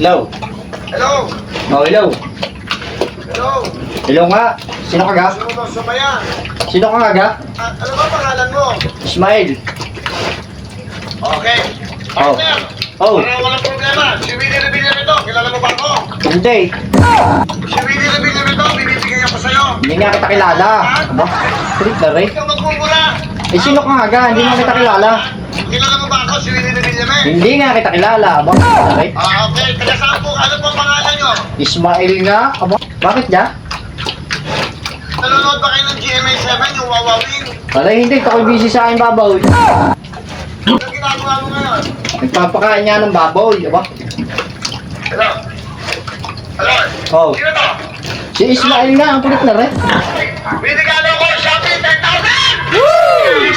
Hello? Hello? Oh, hello. Hello? Hello nga. Sino ka ga? Sino ba sa bayan? Sino ka nga ga? Ano ba pangalan mo? Ismail. Okay. Oh. Partner, Oh. para walang problema. Si Willie Revilla nito, kilala mo ba ako? Hindi. Si Willie Revilla nito, bibigyan ko sa'yo. Hindi nga kita kilala. Aba, trip na rin. Ikaw magmumura. Eh, sino ka nga ga? Hindi nga kita kilala. Kilala mo ba ako, si Willie Revilla me? Hindi nga kita kilala. Aba, okay. Okay. Taga saan po? Ano po ang pangalan nyo? Ismail nga. Aba, bakit ga? Nanonood ba kayo ng GMA7, yung Wawawin? Wala, hindi. Ako'y busy sa akin babaw. Anong ginagawa mo ngayon? Nagpapakain niya ng babaw. Aba. Hello? Hello? Oh. Sino to? Si Ismail nga. Ang kulit na rin. Binigalo ko, Shopee, 10,000! Woo!